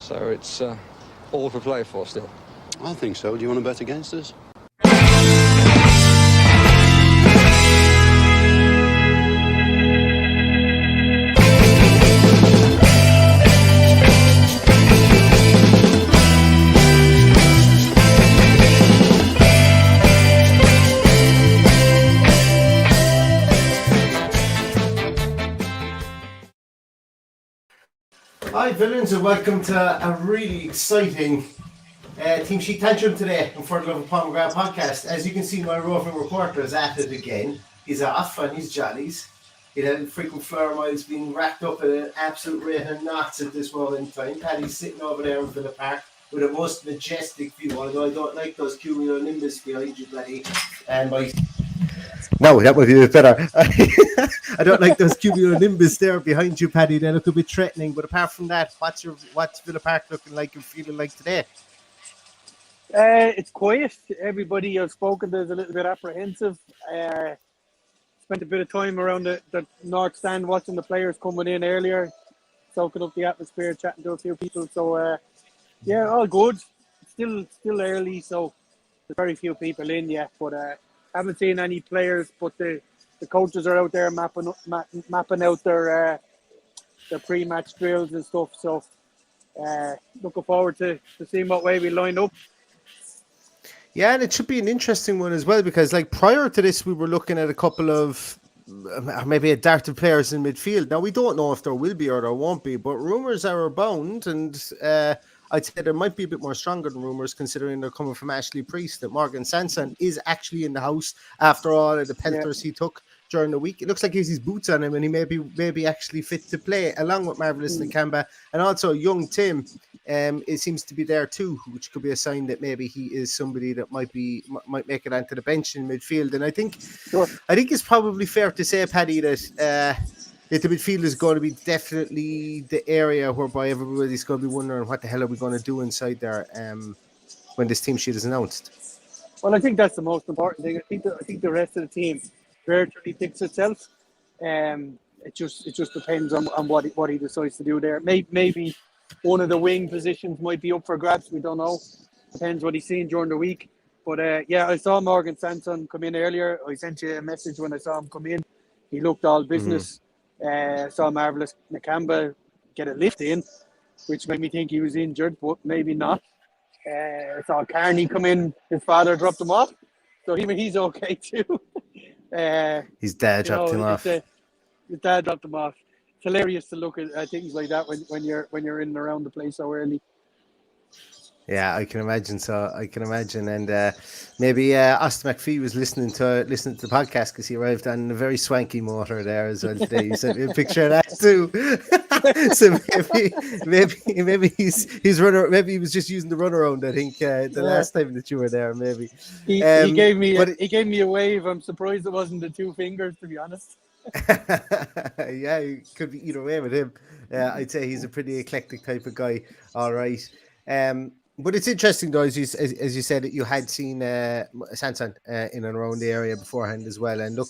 So it's all to play for still. I think so. Do you want to bet against us? Hi villains, and welcome to a really exciting Team Sheet Tantrum today on For the Love of Pomegranate podcast. As you can see, my roving reporter is at it again. He's off on his jollies. He had frequent floor miles being racked up at an absolute rate of knots at this moment in time. Paddy's sitting over there in Villa Park with a most majestic view, although I don't like those cumulonimbus behind you, Paddy. And my... No, that would be a bit better. I don't like those cumulonimbus there behind you, Paddy. They look a bit threatening. But apart from that, what's Villa Park looking like and feeling like today? It's quiet. Everybody I've spoken to is a little bit apprehensive. Spent a bit of time around the North Stand watching the players coming in earlier, soaking up the atmosphere, chatting to a few people. So, yeah, all good. Still early, so there's very few people in yet. But haven't seen any players, but the coaches are out there mapping out their pre-match drills and stuff. So, looking forward to seeing what way we line up. Yeah, and it should be an interesting one as well, because like prior to this, we were looking at a couple of maybe a dart of players in midfield. Now, we don't know if there will be or there won't be, but rumours are abound, and I'd say there might be a bit more stronger than rumours, considering they're coming from Ashley Priest, that Morgan Sanson is actually in the house after all of the pelters he took during the week. It looks like he has his boots on him, and he may be actually fit to play, along with Marvelous Nakamba, and also young Tim. It seems to be there too, which could be a sign that maybe he is somebody that might make it onto the bench in midfield. And I think it's probably fair to say, Paddy, that the midfield is going to be definitely the area whereby everybody's going to be wondering what the hell are we going to do inside there when this team sheet is announced. Well, I think that's the most important thing. I think the rest of the team virtually picks itself. It just depends on what he decides to do there. Maybe one of the wing positions might be up for grabs. We don't know. Depends what he's seen during the week. But yeah, I saw Morgan Sanson come in earlier. I sent you a message when I saw him come in. He looked all business. Saw Marvelous Nakamba get a lift in, which made me think he was injured, but maybe not. I saw Carney come in. His father dropped him off, so he's okay too. His dad dropped him off. His dad dropped him off. It's hilarious to look at things like that when you're in and around the place so early. Yeah, I can imagine. And maybe Austin McPhee was listening to the podcast because he arrived on a very swanky motor there as well today. You sent me a picture of that too. So maybe he's runner. Maybe he was just using the runaround. I think the last time that you were there, maybe he gave me a wave. I'm surprised it wasn't the two fingers, to be honest. Yeah, it could be either way with him. I'd say he's a pretty eclectic type of guy. All right. But it's interesting, though, as you said, that you had seen Sanson in and around the area beforehand as well. And look,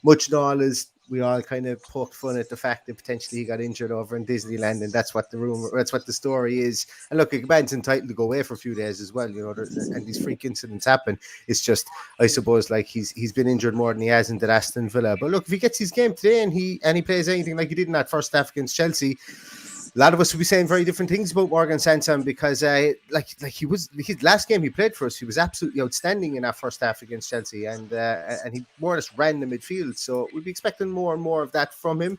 much and all is we all kind of poked fun at the fact that potentially he got injured over in Disneyland, and that's what the story is. And look, a man's entitled to go away for a few days as well, and these freak incidents happen. It's just, I suppose, like he's been injured more than he hasn't at Aston Villa. But look, if he gets his game today and he plays anything like he did in that first half against Chelsea, a lot of us will be saying very different things about Morgan Sanson because, his last game he played for us, he was absolutely outstanding in that first half against Chelsea, and he more or less ran the midfield. So we'll be expecting more and more of that from him.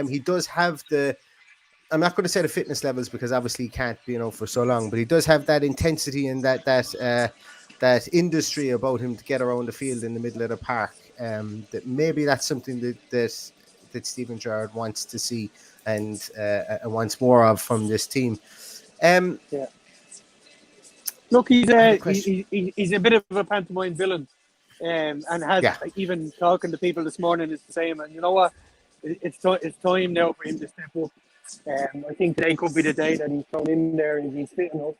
He does have I'm not going to say the fitness levels because obviously he can't, for so long, but he does have that intensity and that industry about him to get around the field in the middle of the park. That maybe that's something that Steven Gerrard wants to see and wants more of from this team. Look, he's a bit of a pantomime villain, and has even talking to people this morning is the same. And you know what? It's time now for him to step up. I think today could be the day that he's thrown in there and he's fit enough.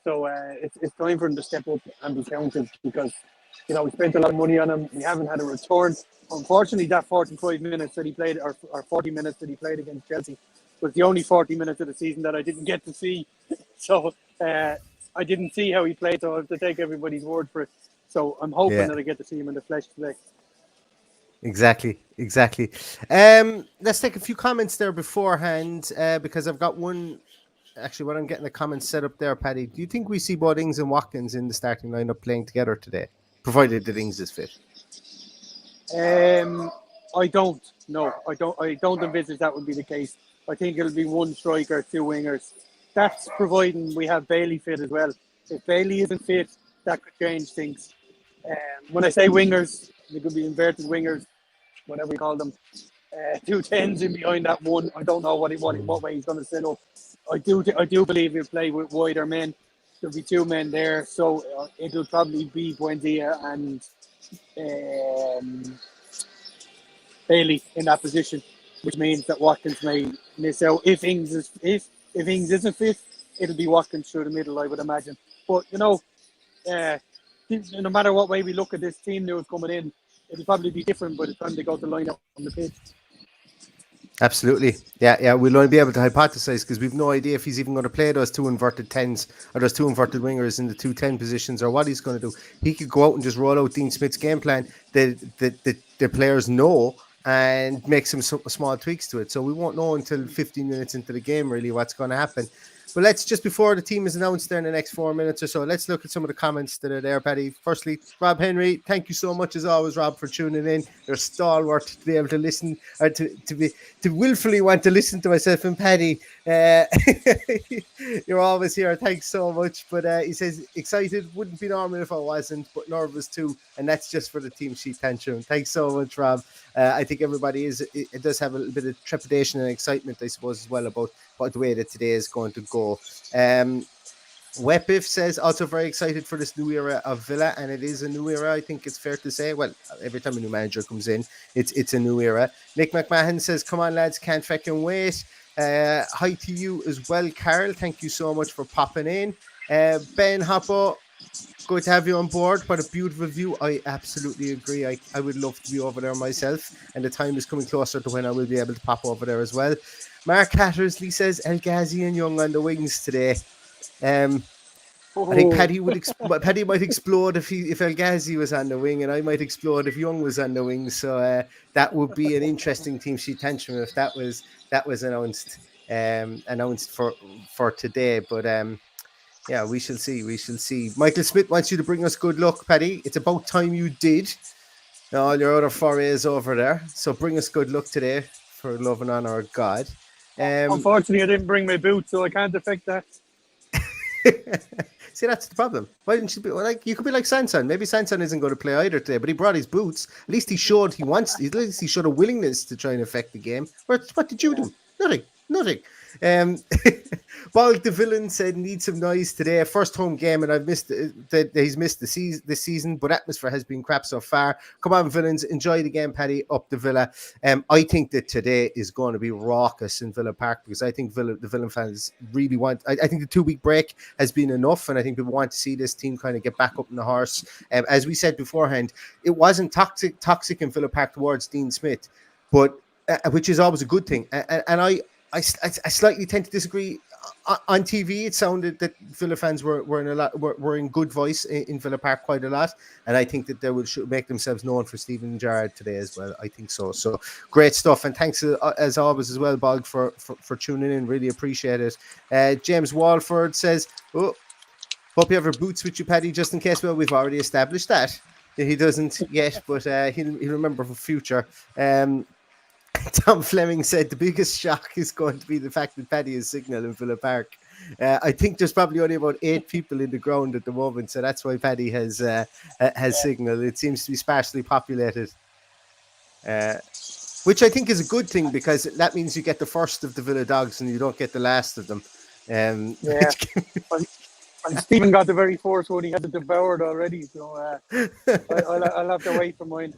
So it's time for him to step up and be counted because we spent a lot of money on him. We haven't had a return. Unfortunately, that 45 minutes that he played, or 40 minutes that he played against Chelsea, was the only 40 minutes of the season that I didn't get to see. So I didn't see how he played, so I have to take everybody's word for it. So I'm hoping that I get to see him in the flesh today. Exactly. Let's take a few comments there beforehand, because I've got one. Actually, when I'm getting the comments set up there, Paddy, do you think we see both Ings and Watkins in the starting lineup playing together today, provided that Ings is fit? I don't. No, I don't. I don't envisage that would be the case. I think it'll be one striker, two wingers. That's providing we have Bailey fit as well. If Bailey isn't fit, that could change things. When I say wingers, they could be inverted wingers, whatever you call them. Two tens in behind that one. I don't know what way he's going to set up. I do believe he'll play with wider men. There'll be two men there, so it'll probably be Buendia and Bailey in that position, which means that Watkins may miss out. If Ings isn't fit, it'll be Watkins through the middle, I would imagine. But no matter what way we look at this team now coming in, it'll probably be different by the time they go to line up on the pitch. Absolutely. Yeah. We'll only be able to hypothesize because we've no idea if he's even going to play those two inverted tens or those two inverted wingers in the 2-10 positions or what he's going to do. He could go out and just roll out Dean Smith's game plan that the players know and make some small tweaks to it. So we won't know until 15 minutes into the game really what's going to happen. But let's just, before the team is announced there in the next 4 minutes or so, let's look at some of the comments that are there, Paddy. Firstly, Rob Henry, thank you so much as always, Rob, for tuning in. You're a stalwart to be able to listen, or to willfully want to listen to myself and Paddy. You're always here. Thanks so much. But he says, excited, wouldn't be normal if I wasn't, but nervous too. And that's just for the team sheet tantrum. Thanks so much, Rob. I think everybody it does have a little bit of trepidation and excitement, I suppose, as well about the way that today is going to go. Wepif says, also very excited for this new era of Villa, and it is a new era, I think it's fair to say. Well, every time a new manager comes in, it's a new era. Nick McMahon says, come on lads, can't fucking wait. Hi to you as well, Carl. Thank you so much for popping in. Ben Hoppo, good to have you on board. What a beautiful view. I absolutely agree. I would love to be over there myself, and the time is coming closer to when I will be able to pop over there as well. Mark Hattersley says El Ghazi and Young on the wings today. I think Paddy might explode if El Ghazi was on the wing, and I might explode if Young was on the wing. So that would be an interesting team sheet tantrum if that was announced for today. But yeah, we shall see. Michael Smith wants you to bring us good luck, Paddy. It's about time you did. All your other forays over there. So bring us good luck today for love and honor of God. Unfortunately, I didn't bring my boots, so I can't affect that. See, that's the problem. Why didn't you be like? You could be like Sanson. Maybe Sanson isn't going to play either today, but he brought his boots. At least he showed he wants. At least he showed a willingness to try and affect the game. What did you do? Nothing. Bald the Villain said, need some noise today. First home game, and I've missed he's missed this season, but atmosphere has been crap so far. Come on, Villains, enjoy the game, Paddy, up the Villa. I think that today is going to be raucous in Villa Park because I think the Villain fans really want. I think the 2-week break has been enough, and I think people want to see this team kind of get back up in the horse. As we said beforehand, it wasn't toxic in Villa Park towards Dean Smith, but which is always a good thing. And I slightly tend to disagree. On TV, it sounded that Villa fans were in good voice in Villa Park quite a lot, and I think that they should make themselves known for Steven Gerrard today as well. I think so. So great stuff, and thanks as always as well, Bog, for tuning in. Really appreciate it. James Walford says, "Oh, hope you have your boots with you, Paddy, just in case." Well, we've already established that he doesn't yet, but he'll remember for future. Tom Fleming said the biggest shock is going to be the fact that Paddy is signal in Villa Park. I think there's probably only about 8 people in the ground at the moment, so that's why Paddy has signal. It seems to be sparsely populated, which I think is a good thing because that means you get the first of the Villa dogs and you don't get the last of them. And Stephen got the very first one. He had it devoured already, so I'll have to wait for mine.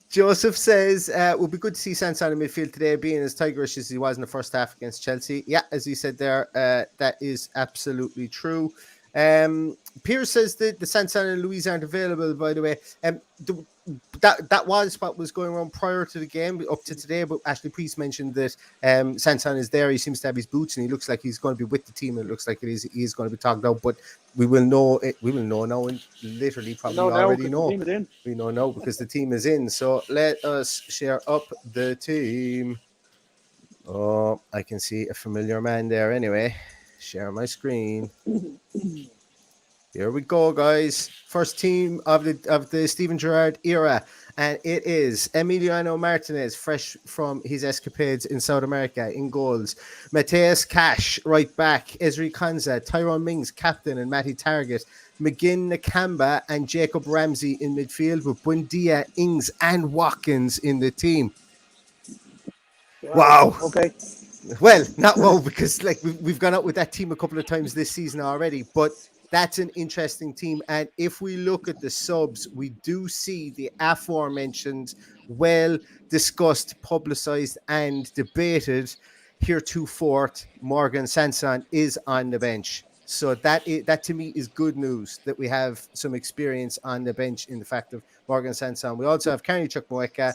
Joseph says, would be good to see Sanson in midfield today, being as tigerish as he was in the first half against Chelsea. Yeah, as he said there, that is absolutely true. Pierce says that the Sanson and Louise aren't available, by the way. That was what was going on prior to the game up to today, but Ashley Priest mentioned that Sanson is there. He seems to have his boots and he looks like he's going to be with the team, and it looks like he is going to be talked out, but we will know now, and literally probably already know. We know now because the team is in. So let us share up the team. Oh, I can see a familiar man there anyway. Share my screen. Here we go, guys. First team of the Steven Gerrard era, and it is Emiliano Martinez, fresh from his escapades in South America, in goals. Mateus Cash, right back. Ezri Konsa, Tyrone Mings, captain, and Matty Target. McGinn, Nakamba, and Jacob Ramsey in midfield, with Buendia, Ings, and Watkins in the team. Wow. Okay. Well, not wow, because like we've gone out with that team a couple of times this season already, but that's an interesting team. And if we look at the subs, we do see the aforementioned, well discussed, publicized, and debated heretofore Morgan Sanson is on the bench. So that to me is good news that we have some experience on the bench in the fact of Morgan Sanson. We also have Carney Chukwuemeka,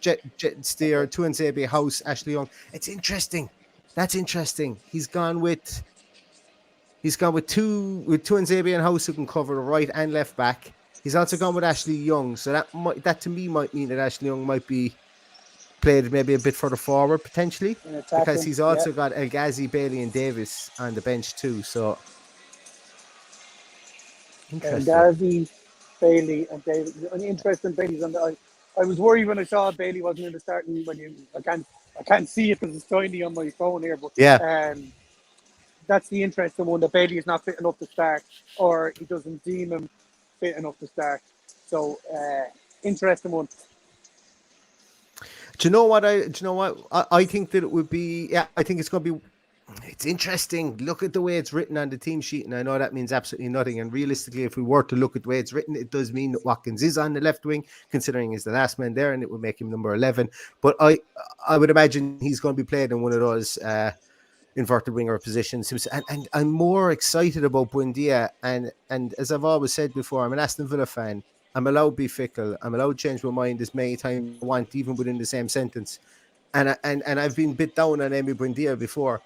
Jet Steer, Tuanzebe House, Ashley Young. It's interesting. That's interesting. He's gone with Tuanzebe and House, who can cover the right and left back. He's also gone with Ashley Young. So that to me might mean that Ashley Young might be played maybe a bit further forward potentially, because he's also got El Ghazi, Bailey, and Davis on the bench too. So El Ghazi, Bailey, and Davis. Interesting. Bailey's on the. I was worried when I saw Bailey wasn't in the starting. I can't see it because it's tiny on my phone here, but that's the interesting one. That Bailey is not fit enough to start, or he doesn't deem him fit enough to start. So interesting one. Do you know what? I think that it would be. Yeah, I think it's going to be. It's interesting. Look at the way it's written on the team sheet, and I know that means absolutely nothing. And realistically, if we were to look at the way it's written, it does mean that Watkins is on the left wing, considering he's the last man there, and it would make him number 11. But I would imagine he's going to be played in one of those inverted winger positions. And I'm more excited about Buendia. And as I've always said before, I'm an Aston Villa fan. I'm allowed to be fickle. I'm allowed to change my mind as many times as I want, even within the same sentence. And I've been bit down on Emi Buendia before,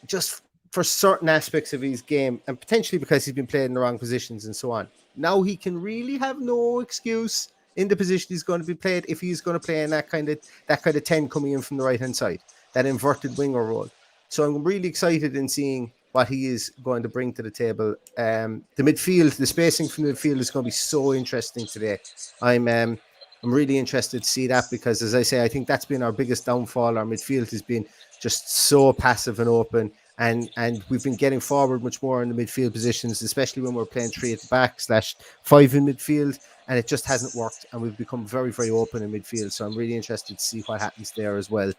just for certain aspects of his game, and potentially because he's been played in the wrong positions and so on. Now he can really have no excuse in the position he's going to be played if he's going to play in that kind of 10 coming in from the right hand side, that inverted winger role. So I'm really excited in seeing what he is going to bring to the table. The midfield, the spacing from the midfield is going to be so interesting today. I'm really interested to see that, because, as I say, I think that's been our biggest downfall. Our midfield has been just so passive and open, and we've been getting forward much more in the midfield positions, especially when we're playing 3 at the back /5 in midfield, and it just hasn't worked, and we've become very, very open in midfield. So I'm really interested to see what happens there as well.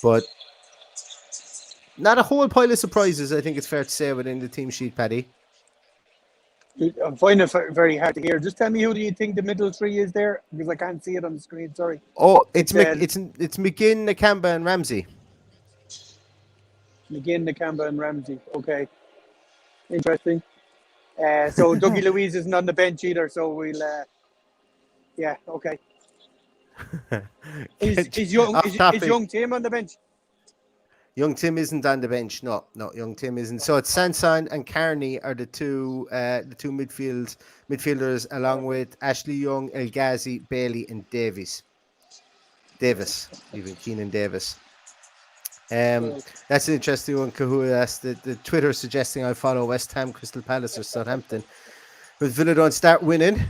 But not a whole pile of surprises, I think it's fair to say, within the team sheet, Paddy. I'm finding it very hard to hear. Just tell me, who do you think the middle three is there? Because I can't see it on the screen. Sorry. Oh, it's McGinn, Nakamba, and Ramsey. McGinn, Nakamba, and Ramsey. Okay, interesting. So Dougie Louise isn't on the bench either. So we'll. Yeah. Okay. Is young Tim on the bench? Young Tim isn't on the bench. No, Young Tim isn't. So it's Sanson and Carney are the two midfielders, along with Ashley Young, El Ghazi, Bailey, and Davis, even Keenan Davis. That's an interesting one. Kahua asked the Twitter suggesting I follow West Ham, Crystal Palace, or Southampton. But Villa don't start winning.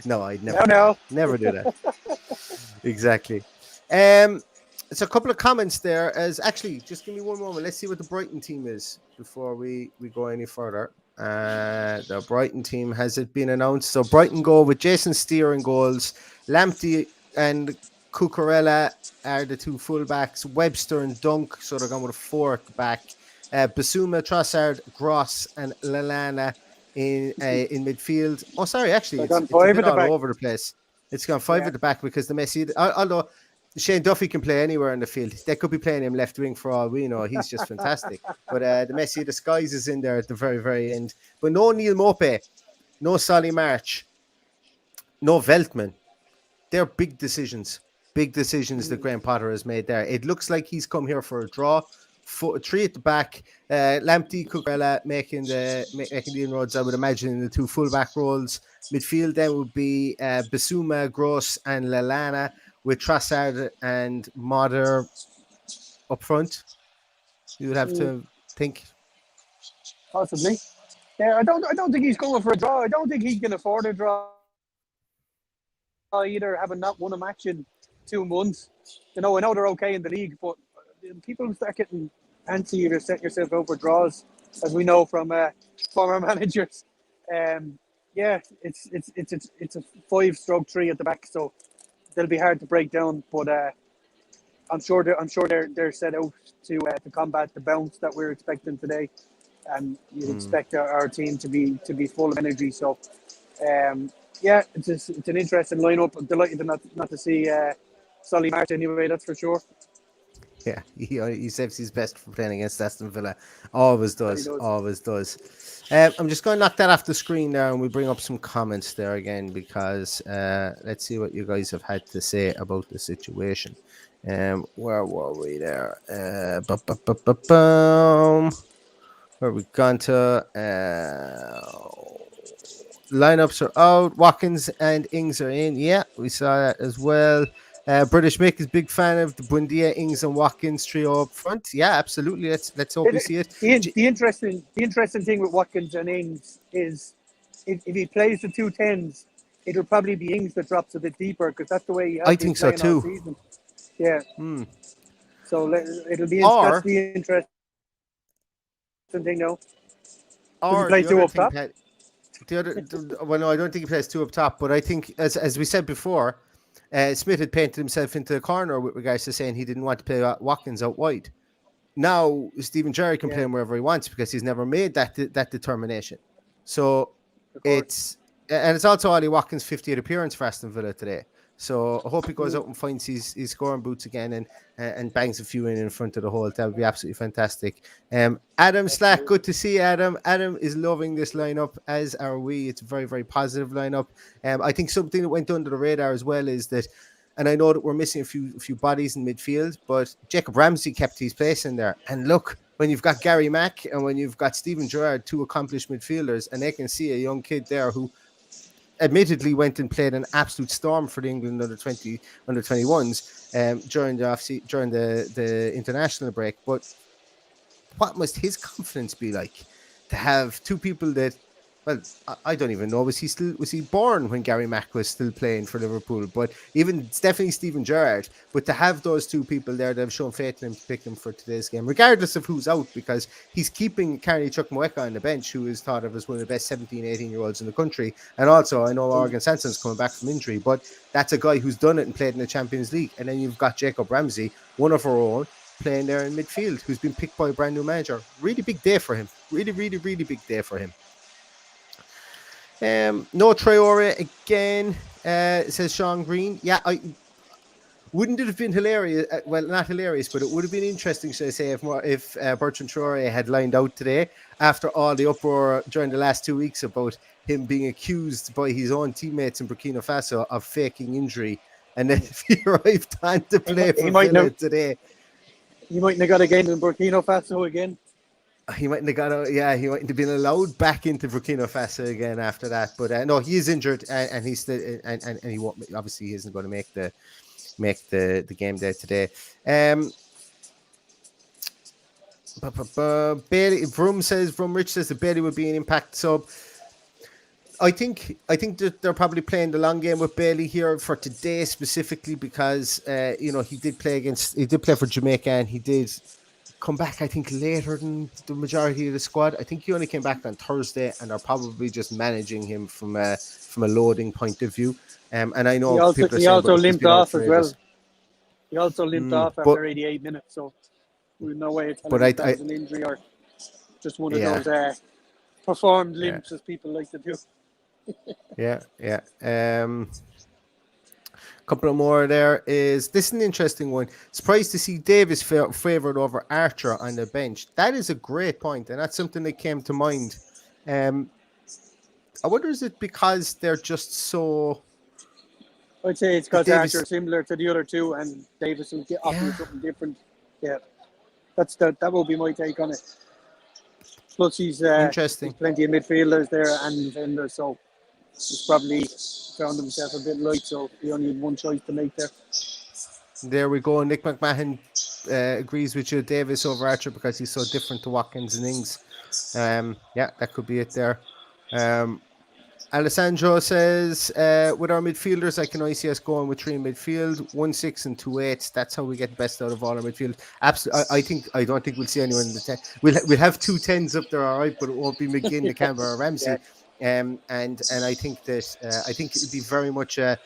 No, I'd never do that. Exactly. It's a couple of comments there. As actually, just give me one moment. Let's see what the Brighton team is before we go any further. The Brighton team, has it been announced? So Brighton go with Jason Steer in goals. Lamptey and Cucurella are the two fullbacks. Webster and Dunk, so they're going with a 4 at the back. Basuma, Trossard, Gross, and Lallana in midfield. Oh, sorry, actually, it's a bit all over the place. It's gone 5 at the back because the Messi. Although Shane Duffy can play anywhere in the field. They could be playing him left wing for all we know. He's just fantastic. But the Messi of the Skies is in there at the very, very end. But no Neil Mope, no Solly March, no Veltman. They're big decisions. Big decisions that Graham Potter has made there. It looks like he's come here for a draw. 3 at the back. Lamptey, Cucurella making the inroads, I would imagine, in the 2 fullback roles. Midfield then would be Bissouma, Gross, and Lallana, with Trossard and Moder up front. You would have to think. Possibly. Yeah, I don't think he's going for a draw. I don't think he can afford a draw either, having not won a match in 2 months. I know they're okay in the league, but people start getting antsy if you're setting yourself over draws, as we know from former managers. Yeah, it's a 5-3 at the back, so they'll be hard to break down. But I'm sure they're set out to combat the bounce that we're expecting today, and you'd expect our team to be full of energy. So yeah, it's an interesting lineup. I'm delighted not to see Solly March anyway, that's for sure. Yeah, he saves his best for playing against Aston Villa. Always does. I'm just going to knock that off the screen now, and we bring up some comments there again, because let's see what you guys have had to say about the situation. Where were we there? Where we gone to? Lineups are out. Watkins and Ings are in. Yeah, we saw that as well. British Mick is big fan of the Buendia, Ings, and Watkins trio up front. Yeah, absolutely. Let's hope we see it. The interesting thing with Watkins and Ings is if he plays the 2 10s, it'll probably be Ings that drops a bit deeper, because that's the way he has. I think so too. Season. Yeah. So it'll be interesting thing now. Does he play 2 up top? Well, no, I don't think he plays 2 up top, but I think, as we said before, Smith had painted himself into the corner with regards to saying he didn't want to play Watkins out wide. Now Steven Gerrard can play him wherever he wants, because he's never made that determination. So it's also Ollie Watkins' 50th appearance for Aston Villa today. So I hope he goes out and finds his scoring boots again and bangs a few in front of the hole. That would be absolutely fantastic. Adam Slack, good to see Adam. Adam is loving this lineup, as are we. It's a very, very positive lineup. I think something that went under the radar as well is that, and I know that we're missing a few bodies in midfield, but Jacob Ramsey kept his place in there. And look, when you've got Gary Mack and when you've got Steven Gerrard, 2 accomplished midfielders, and they can see a young kid there who admittedly went and played an absolute storm for the England under 21s during the international break. But what must his confidence be like to have 2 people that, well, I don't even know, was he born when Gary Mack was still playing for Liverpool? But it's definitely Steven Gerrard. But to have those 2 people there that have shown faith in him to pick him for today's game, regardless of who's out, because he's keeping Carney Chukwuemeka on the bench, who is thought of as one of the best 17, 18-year-olds in the country. And also, I know Morgan Sanson's coming back from injury, but that's a guy who's done it and played in the Champions League. And then you've got Jacob Ramsey, one of our own, playing there in midfield, who's been picked by a brand new manager. Really big day for him. Really, really, really big day for him. No Traore again, says Sean Green. Yeah, wouldn't it have been hilarious? Well, not hilarious, but it would have been interesting, should I say, if Bertrand Traore had lined out today after all the uproar during the last 2 weeks about him being accused by his own teammates in Burkina Faso of faking injury, and then if he arrived on to play for Villa today, he mightn't have got a game in Burkina Faso again. He mightn't have been allowed back into Burkina Faso again after that. But no, he is injured, and he's still, and he won't. Obviously, he isn't going to make the game day today. Bailey Vroom Rich says that Bailey would be an impact sub. I think that they're probably playing the long game with Bailey here for today specifically, because he did play for Jamaica, and he did come back, I think, later than the majority of the squad. I think he only came back on Thursday, and are probably just managing him from a loading point of view. And I know he also limped off as well. He also limped off after 88 minutes, so we've no way of telling if that was an injury or just one of those performed limps, as people like to do. Yeah. Couple of more there is this is an interesting one. Surprised to see Davis favoured over Archer on the bench. That is a great point, and that's something that came to mind. I wonder, is it because they're just so... I'd say it's because Davis... Archer is similar to the other two, and Davis will get offer something different. Yeah, that will be my take on it. Plus, he's interesting. There's plenty of midfielders there and defenders, so he's probably found himself a bit light. So he only had one choice to make there. There we go. Nick McMahon agrees with you, Davis over Archer, because he's so different to Watkins and Ings. Yeah, that could be it there. Alessandro says, with our midfielders, I can only see us going with 3 in midfield, 1 6 and 2 8. That's how we get the best out of all our midfield. Absolutely, I don't think we'll see anyone in the 10. We'll have 2 10s up there, all right, but it won't be McGinn, Nakamba, or Ramsey. And I think that it would be very much I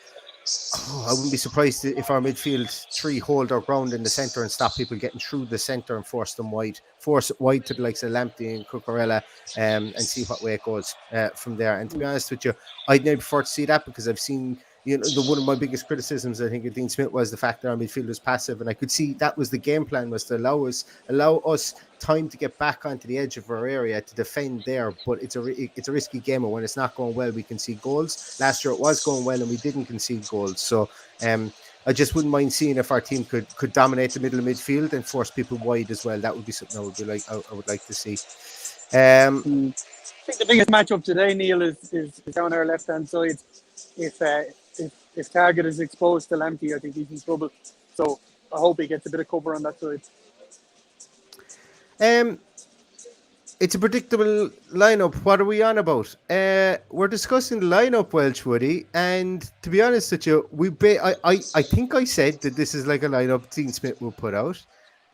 wouldn't be surprised if our midfield 3 hold their ground in the centre and stop people getting through the centre and force it wide to the likes of Lamptey and Cucurella, and see what way it goes from there. And to be honest with you, I'd never prefer to see that, because I've seen, one of my biggest criticisms, I think, of Dean Smith was the fact that our midfield was passive, and I could see that was the game plan, was to allow us time to get back onto the edge of our area to defend there. But it's a risky game, and when it's not going well, we can see goals. Last year it was going well, and we didn't concede goals. So I just wouldn't mind seeing if our team could dominate the middle of midfield and force people wide as well. That would be something I would like to see. I think the biggest matchup today, Neil, is down our left hand side. If Target is exposed to Lamptey, I think he's in trouble. So I hope he gets a bit of cover on that side. It's a predictable lineup. What are we on about? We're discussing the lineup, Welsh Woody, and to be honest with you, I think I said that this is like a lineup Dean Smith will put out.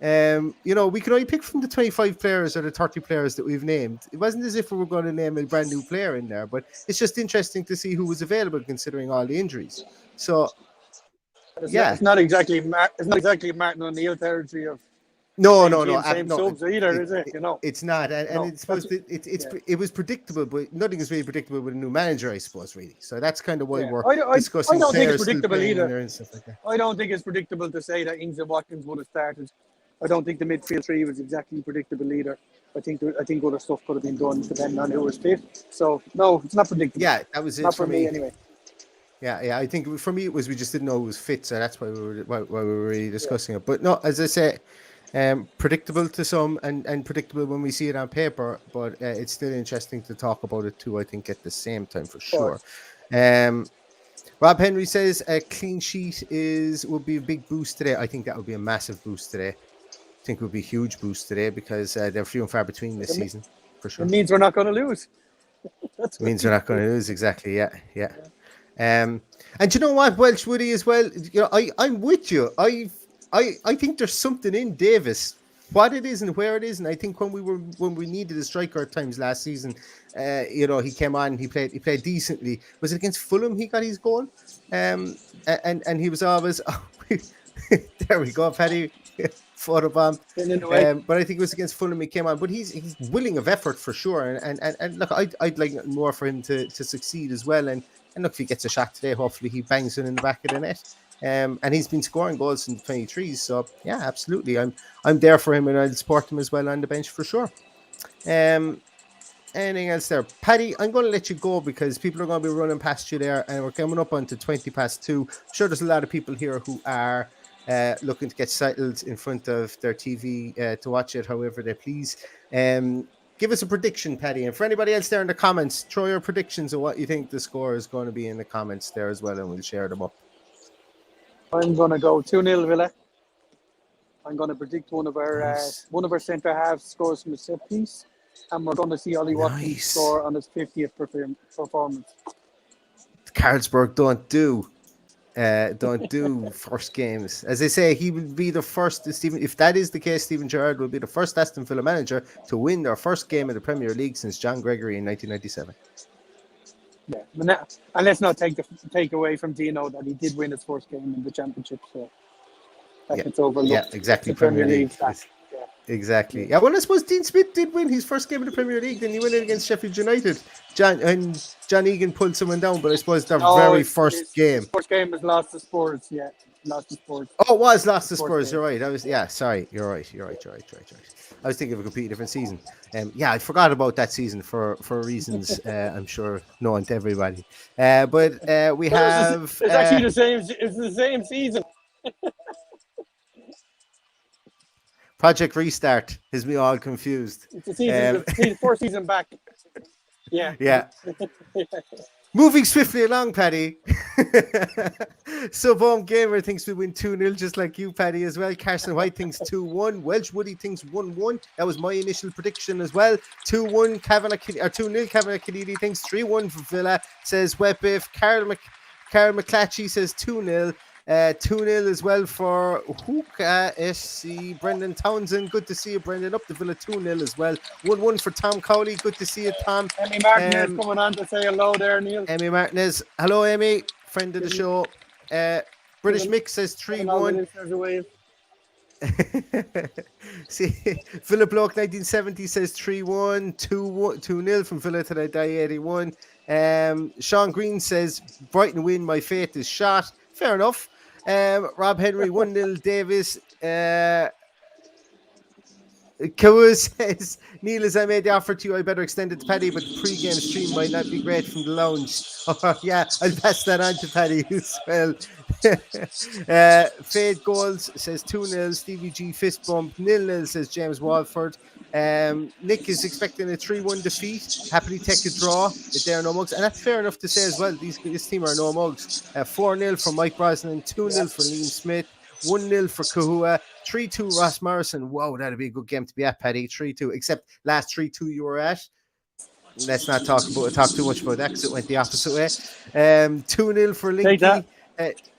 We can only pick from the 25 players or the 30 players that we've named. It wasn't as if we were going to name a brand new player in there, but it's just interesting to see who was available considering all the injuries. So, it's not exactly Martin O'Neill territory of no, subs either, is it? It's not, and it's supposed to. It was predictable, but nothing is really predictable with a new manager, I suppose, really. So that's kind of why we're discussing. I don't think players it's predictable either. And stuff like that. I don't think it's predictable to say that Ings and Watkins would have started. I don't think the midfield 3 was exactly predictable either. I think other stuff could have been done depending on who was fit. So no, it's not predictable. Yeah, that was it. Not for me anyway. Yeah. I think for me it was we just didn't know who was fit, so that's why we were really discussing it. But no, as I say, predictable to some and predictable when we see it on paper. But it's still interesting to talk about it too. I think at the same time for sure. Rob Henry says a clean sheet would be a big boost today. I think that would be a massive boost today. I think it would be a huge boost today because they're few and far between this season, for sure. It means we're not going to lose. It means we're not going to lose, exactly. Yeah. And you know what, Welsh Woody as well. I'm with you. I think there's something in Davis. What it is and where it is, and I think when we needed a striker at times last season, he came on, he played decently. Was it against Fulham he got his goal? And he was always there we go, Paddy. Photobomb. But I think it was against Fulham he came on. But he's willing of effort for sure. And look, I'd like more for him to succeed as well. And look, if he gets a shot today, hopefully he bangs it in the back of the net. And he's been scoring goals in the 23s. So yeah, absolutely. I'm there for him, and I'll support him as well on the bench for sure. Anything else there? Paddy, I'm going to let you go because people are going to be running past you there, and we're coming up onto 2:20. I'm sure there's a lot of people here who are looking to get settled in front of their TV to watch it however they please. Give us a prediction, Paddy. And for anybody else there in the comments, throw your predictions of what you think the score is going to be in the comments there as well, and we'll share them up. I'm going to go 2-0 Villa. I'm going to predict one of our centre halves scores from a set piece, and we're going to see Ollie Watkins score on his 50th performance. Carlsberg don't do first games. As I say, he will be the first. If that is the case, Steven Gerrard will be the first Aston Villa manager to win their first game in the Premier League since John Gregory in 1997. Yeah, and let's not take away from Dino that he did win his first game in the Championship. So that gets overlooked. Yeah, exactly. Premier League. Exactly. Yeah, well, I suppose Dean Smith did win his first game in the Premier League. Then he won it against Sheffield United. John Egan pulled someone down, but I suppose their very first game. His first game was lost to Spurs. Yeah, lost to Spurs. Oh, it was lost to Spurs. Game. You're right. Sorry. You're right. I was thinking of a completely different season. Yeah, I forgot about that season for reasons I'm sure known to everybody. But we have. It's actually the same. It's the same season. Project Restart has me all confused. It's the season. The first season back. Yeah. Yeah. Moving swiftly along, Paddy. Sub-Home Gamer thinks we win 2-0, just like you, Paddy, as well. Carson White thinks 2-1. Welsh Woody thinks 1-1. That was my initial prediction as well. 2-1. 2-0. Kavanagh Kadidi thinks 3-1 for Villa, says Webbiff. Carl McClatchy says 2-0. 2-0 as well for Hookah SC. Brendan Townsend, good to see you, Brendan. Up the Villa 2-0 as well. 1-1 for Tom Cowley, good to see you, Tom. Emmy Martinez coming on to say hello there, Neil. Emmy Martinez, hello, Emmy, friend of the show. British Mick says 3-1. See, Villa Bloke 1970 says 3-1, 2-0 from Villa to the die 81. Sean Green says Brighton win, my faith is shot. Fair enough. Rob Henry 1-0 Davis. Kawu says, Neil, as I made the offer to you, I better extend it to Paddy, but the pre-game stream might not be great from the lounge. Yeah, I'll pass that on to Paddy as well. Fade Goals says 2-0. Stevie G fist bump 0-0 says James Walford. Nick is expecting a 3-1 defeat. Happily take a draw if they are no mugs, and that's fair enough to say as well. This team are no mugs. 4-0 for Mike Brosnan, 2-0 for Liam Smith, 1-0 for Kahua, 3-2 Ross Morrison. Wow, that'd be a good game to be at, Paddy. 3-2, except last 3-2 you were at. Let's not talk too much about that because it went the opposite way. 2-0 for Linky,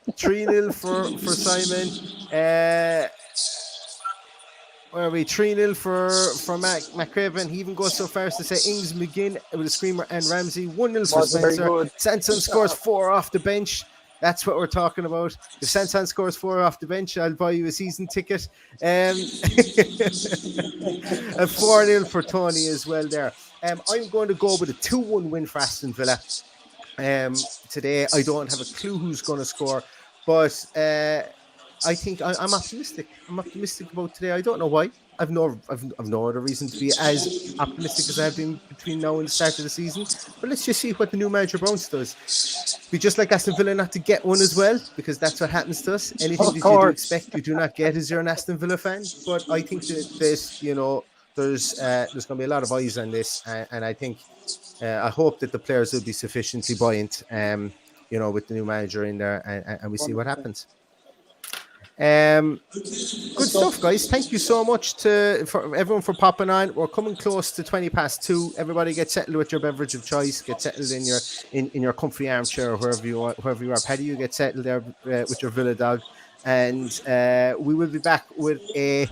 3-0 for Simon. Where are we? 3-0 for Mac Craven. He even goes so far as to say Ings, McGinn with a screamer and Ramsey. 1-0 for Spencer. Sanson scores 4 off the bench. That's what we're talking about. If Sanson scores 4 off the bench, I'll buy you a season ticket. A 4-0 for Tony as well there. I'm going to go with a 2-1 win for Aston Villa. Today, I don't have a clue who's going to score, but I think I'm optimistic. I'm optimistic about today. I don't know why. I've no other reason to be as optimistic as I have been between now and the start of the season. But let's just see what the new manager Bounce does. Be just like Aston Villa not to get one as well, because that's what happens to us. Anything that you do expect, you do not get as you're an Aston Villa fan. But I think that this, there's going to be a lot of eyes on this, and I think I hope that the players will be sufficiently buoyant, with the new manager in there, and we see what happens. Good stuff, guys. Thank you so much for everyone for popping on. We're coming close to 2:20. Everybody get settled with your beverage of choice. Get settled in your comfy armchair or wherever you are. Paddy, you get settled there with your Villa dog, and we will be back with a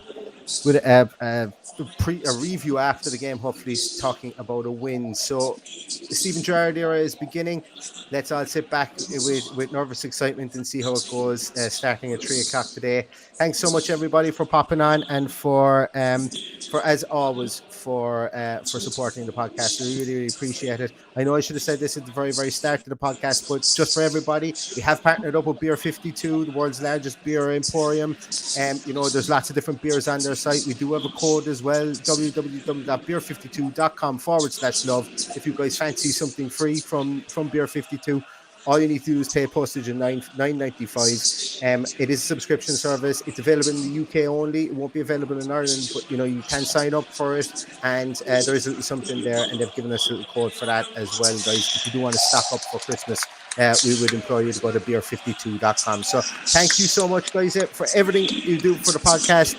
review after the game, hopefully talking about a win. So the Steven Gerrard era is beginning. Let's all sit back with nervous excitement and see how it goes, starting at 3:00 today. Thanks so much, everybody, for popping on and for as always for supporting the podcast. We really, really appreciate it. I know I should have said this at the very, very start of the podcast, but just for everybody, we have partnered up with Beer 52, the world's largest beer emporium. There's lots of different beers on their site. We do have a code as well, www.beer52.com/love. If you guys fancy something free from Beer 52, all you need to do is pay postage in $9.95. It is a subscription service. It's available in the UK only. It won't be available in Ireland, but you can sign up for it, and there is something there, and they've given us a little code for that as well, guys. If you do want to stock up for Christmas, we would implore you to go to beer52.com. So thank you so much, guys, for everything you do for the podcast.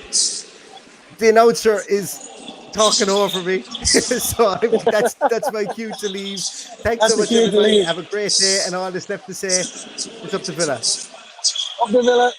The announcer is talking over me, so that's my cue to leave. Thanks so much, everybody. Have a great day, and all that's left to say is up to Villa. Up to Villa.